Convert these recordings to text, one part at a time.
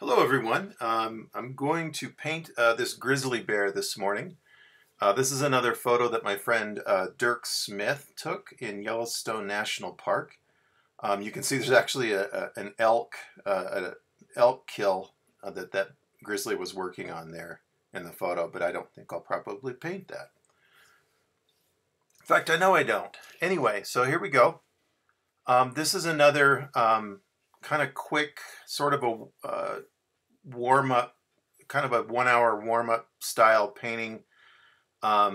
Hello everyone. I'm going to paint this grizzly bear this morning. This is another photo that my friend Dirk Smith took in Yellowstone National Park. You can see there's actually an elk kill that grizzly was working on there in the photo, but I don't think I'll probably paint that. In fact, I know I don't. Anyway, so here we go. This is another kind of quick sort of a warm-up, kind of a 1-hour warm-up style painting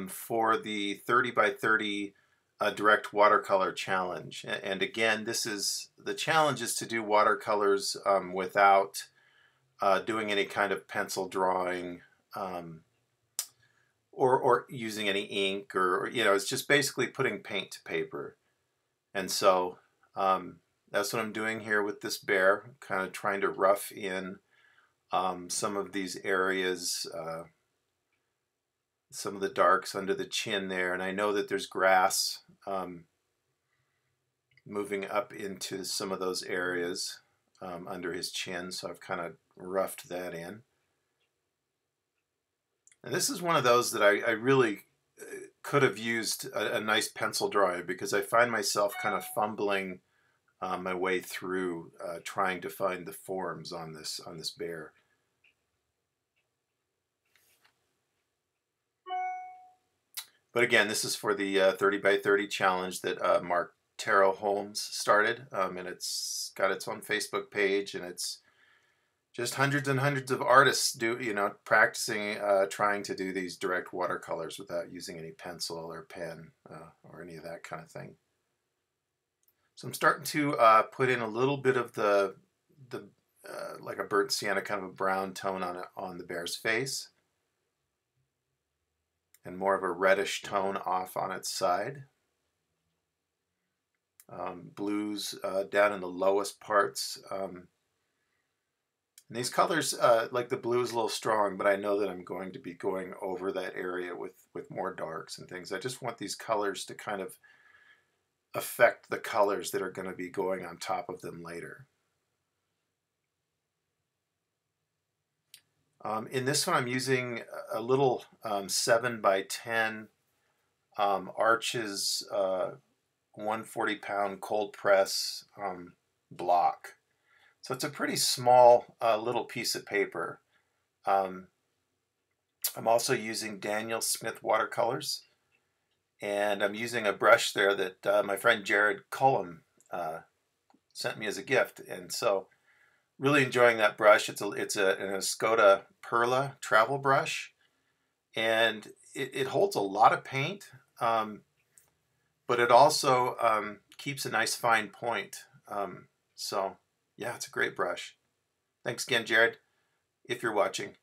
for the 30 by 30 Direct Watercolor challenge. And again, the challenge is to do watercolors without doing any kind of pencil drawing or using any ink, or it's just basically putting paint to paper. And so that's what I'm doing here with this bear, kind of trying to rough in some of these areas, some of the darks under the chin there, and I know that there's grass moving up into some of those areas under his chin, so I've kind of roughed that in. And this is one of those that I really could have used a nice pencil drawing, because I find myself kind of fumbling my way through trying to find the forms on this bear. But again, this is for the 30 by 30 challenge that Mark Terrell Holmes started, and it's got its own Facebook page, and it's just hundreds and hundreds of artists practicing trying to do these direct watercolors without using any pencil or pen or any of that kind of thing. So I'm starting to put in a little bit of the like a burnt sienna, kind of a brown tone on the bear's face, and more of a reddish tone off on its side. Blues down in the lowest parts. And these colors, like the blue is a little strong, but I know that I'm going to be going over that area with more darks and things. I just want these colors to kind of affect the colors that are going to be going on top of them later. In this one, I'm using a little 7 by 10 Arches 140-pound cold press block. So it's a pretty small little piece of paper. I'm also using Daniel Smith watercolors, and I'm using a brush there that my friend Jared Cullum sent me as a gift, and so really enjoying that brush. It's an Escoda Perla travel brush, and it holds a lot of paint, but it also keeps a nice fine point. So yeah, it's a great brush. Thanks again, Jared, if you're watching.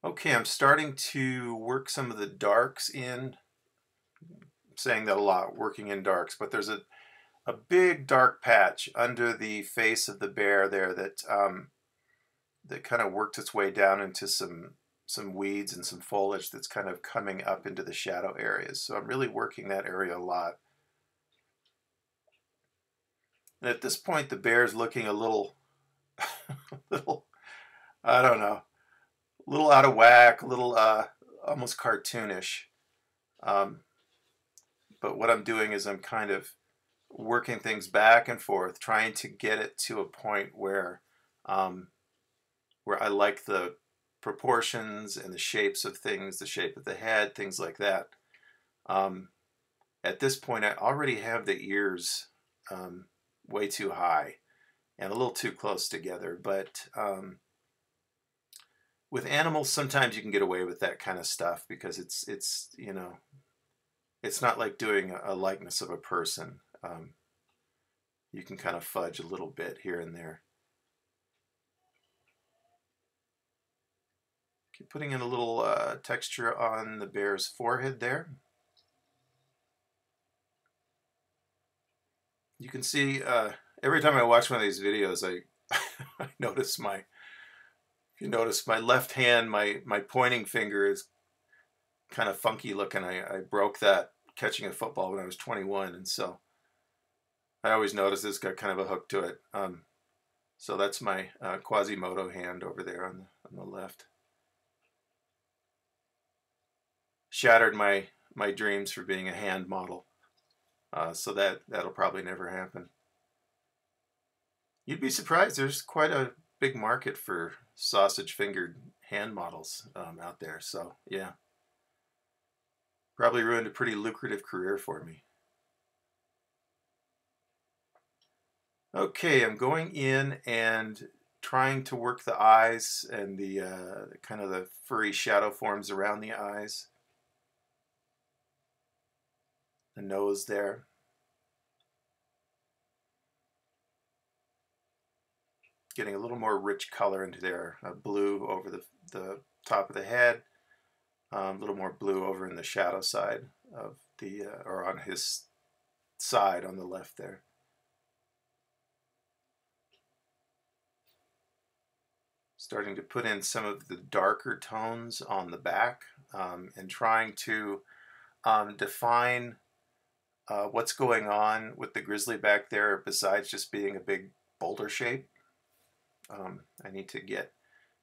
Okay, I'm starting to work some of the darks in. I'm saying that a lot, working in darks, but there's a big dark patch under the face of the bear there that that kind of worked its way down into some weeds and some foliage that's kind of coming up into the shadow areas. So I'm really working that area a lot. And at this point, the bear is looking a little, I don't know, a little out of whack, a little almost cartoonish. But what I'm doing is I'm kind of working things back and forth, trying to get it to a point where I like the proportions and the shapes of things, the shape of the head, things like that. At this point, I already have the ears way too high and a little too close together, but with animals, sometimes you can get away with that kind of stuff, because it's not like doing a likeness of a person. You can kind of fudge a little bit here and there. Keep putting in a little texture on the bear's forehead there. You can see every time I watch one of these videos, I notice if you notice my left hand, my pointing finger is kind of funky looking. I broke that catching a football when I was 21, and so I always notice it's got kind of a hook to it. So that's my Quasimodo hand over there on the left. Shattered my dreams for being a hand model. So that'll probably never happen. You'd be surprised. There's quite a big market for sausage-fingered hand models out there. So yeah, probably ruined a pretty lucrative career for me. Okay, I'm going in and trying to work the eyes and the kind of the furry shadow forms around the eyes. The nose there. Getting a little more rich color into there. Blue over the top of the head. A little more blue over in the shadow side of the, or on his side on the left there. Starting to put in some of the darker tones on the back and trying to define what's going on with the grizzly back there besides just being a big boulder shape. I need to get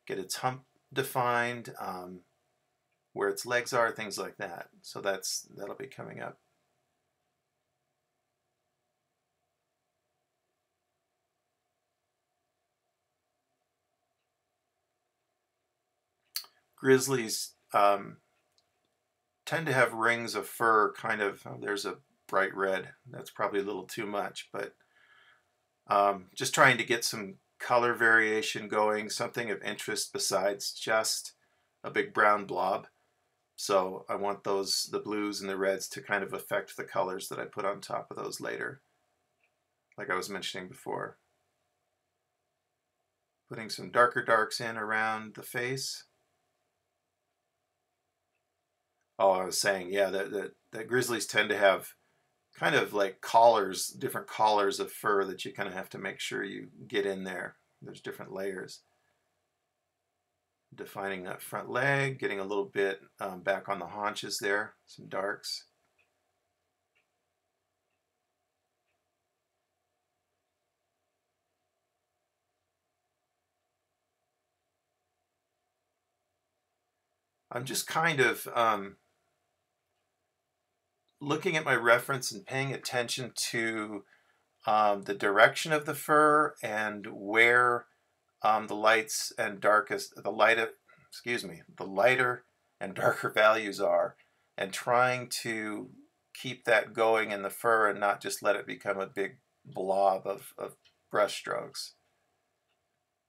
its hump defined, where its legs are, things like that. So that'll be coming up. Grizzlies tend to have rings of fur, kind of. Oh, there's a bright red. That's probably a little too much, but just trying to get some color variation going, something of interest besides just a big brown blob. So I want the blues and the reds to kind of affect the colors that I put on top of those later, like I was mentioning before. Putting some darker darks in around the face. Oh, I was saying, yeah, that grizzlies tend to have kind of like collars, different collars of fur that you kind of have to make sure you get in there. There's different layers. Defining that front leg, getting a little bit back on the haunches there, some darks. I'm just kind of looking at my reference and paying attention to the direction of the fur and where the lights and darkest, the lighter and darker values are, and trying to keep that going in the fur and not just let it become a big blob of brush strokes.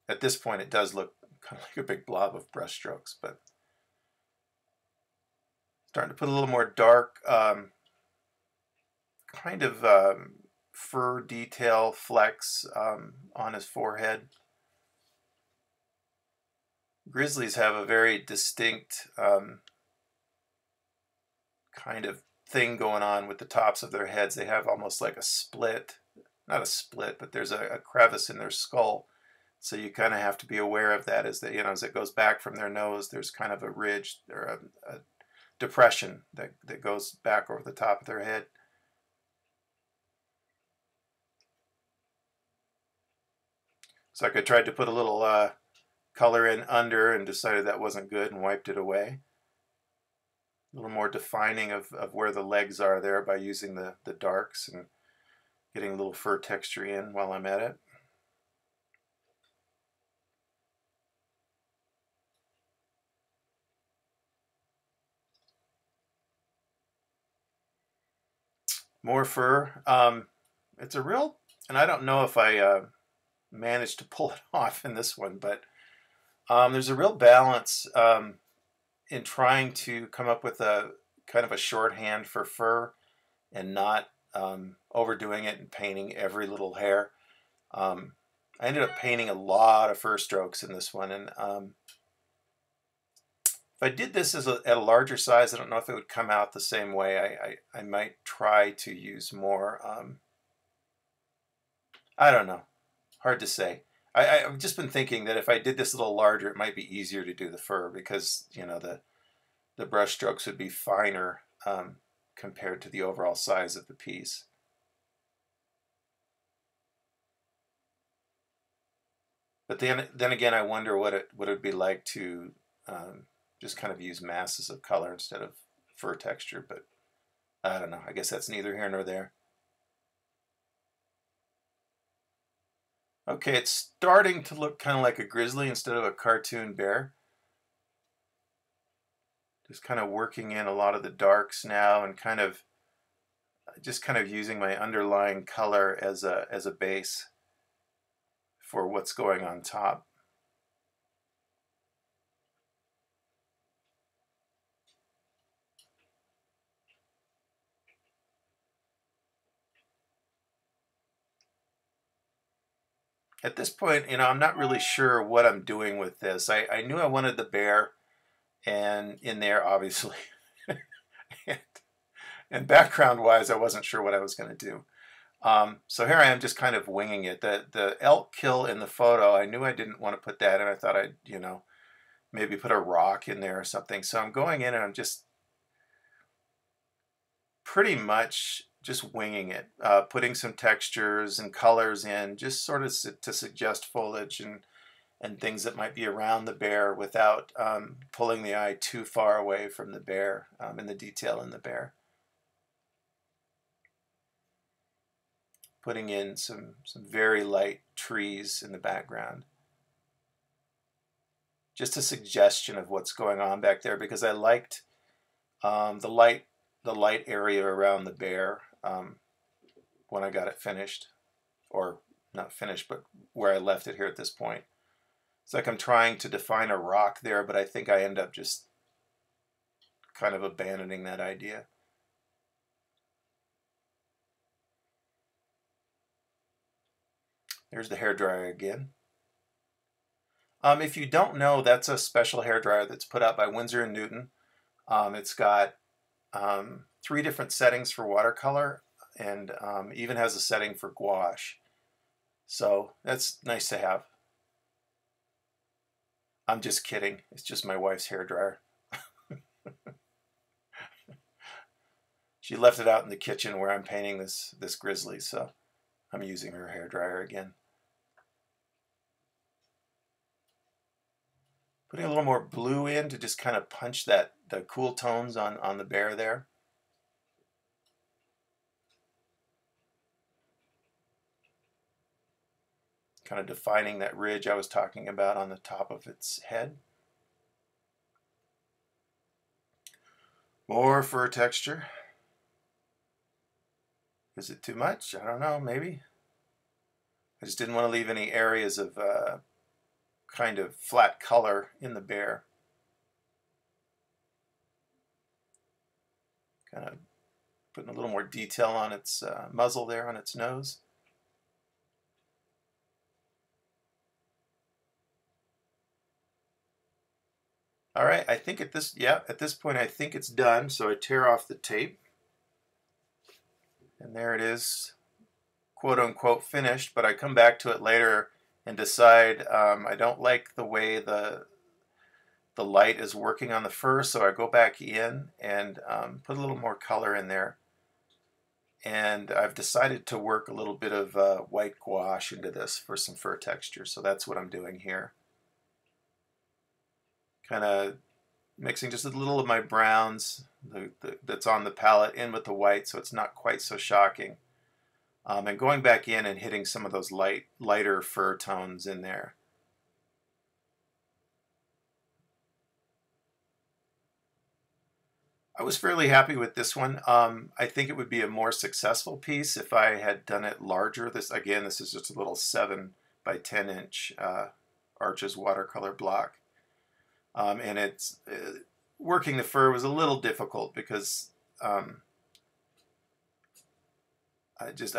At this point, it does look kind of like a big blob of brush strokes, but starting to put a little more dark kind of fur detail flecks on his forehead. Grizzlies have a very distinct kind of thing going on with the tops of their heads. They have almost like a split, not a split, but there's a crevice in their skull. So you kind of have to be aware of that as as it goes back from their nose, there's kind of a ridge or a depression that goes back over the top of their head. So I tried to put a little color in under and decided that wasn't good and wiped it away. A little more defining of where the legs are there by using the darks and getting a little fur texture in while I'm at it. More fur. It's a real, and I don't know if I managed to pull it off in this one, but there's a real balance in trying to come up with a kind of a shorthand for fur and not overdoing it and painting every little hair. I ended up painting a lot of fur strokes in this one, and if I did this at a larger size, I don't know if it would come out the same way. I might try to use more, I don't know, hard to say. I've just been thinking that if I did this a little larger, it might be easier to do the fur because, the brush strokes would be finer compared to the overall size of the piece. But then again, I wonder what it would be like to just kind of use masses of color instead of fur texture. But I don't know. I guess that's neither here nor there. Okay, it's starting to look kind of like a grizzly instead of a cartoon bear. Just kind of working in a lot of the darks now and kind of just kind of using my underlying color as a base for what's going on top. At this point, I'm not really sure what I'm doing with this. I knew I wanted the bear and in there, obviously. and background wise, I wasn't sure what I was going to do. So here I am just kind of winging it. The elk kill in the photo, I knew I didn't want to put that in. I thought I'd, maybe put a rock in there or something. So I'm going in and I'm just pretty much just winging it, putting some textures and colors in, just sort of to suggest foliage and things that might be around the bear without pulling the eye too far away from the bear and the detail in the bear. Putting in some very light trees in the background. Just a suggestion of what's going on back there because I liked the light area around the bear when I got it finished, or not finished, but where I left it here at this point. It's like I'm trying to define a rock there, but I think I end up just kind of abandoning that idea. There's the hairdryer again. If you don't know, that's a special hairdryer that's put out by Winsor & Newton. It's got 3 different settings for watercolor and even has a setting for gouache. So that's nice to have. I'm just kidding. It's just my wife's hairdryer. She left it out in the kitchen where I'm painting this grizzly, so I'm using her hairdryer again. Putting a little more blue in to just kind of punch the cool tones on the bear there. Kind of defining that ridge I was talking about on the top of its head. More fur texture. Is it too much? I don't know, maybe. I just didn't want to leave any areas of kind of flat color in the bear. Kind of putting a little more detail on its muzzle there, on its nose. All right, I think at this point I think it's done, so I tear off the tape. And there it is, quote unquote finished, but I come back to it later and decide I don't like the way the light is working on the fur, so I go back in and put a little more color in there. And I've decided to work a little bit of white gouache into this for some fur texture, so that's what I'm doing here. Kind of mixing just a little of my browns that's on the palette in with the white, so it's not quite so shocking. And going back in and hitting some of those lighter fur tones in there. I was fairly happy with this one. I think it would be a more successful piece if I had done it larger. This is just a little 7 by 10 inch Arches watercolor block. And it's working the fur was a little difficult because I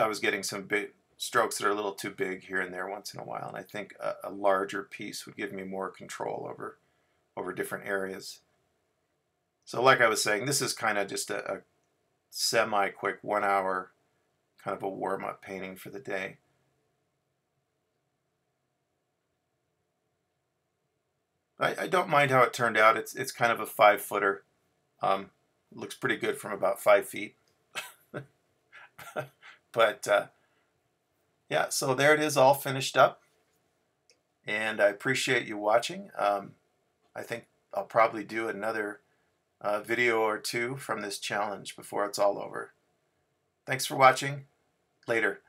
was getting some big strokes that are a little too big here and there once in a while, and I think a larger piece would give me more control over different areas. So like I was saying, this is kind of just a semi-quick 1 hour kind of a warm-up painting for the day. I don't mind how it turned out. It's kind of a 5-footer. Looks pretty good from about 5 feet. But yeah, so there it is all finished up. and I appreciate you watching. I think I'll probably do another video or two from this challenge before it's all over. Thanks for watching. Later.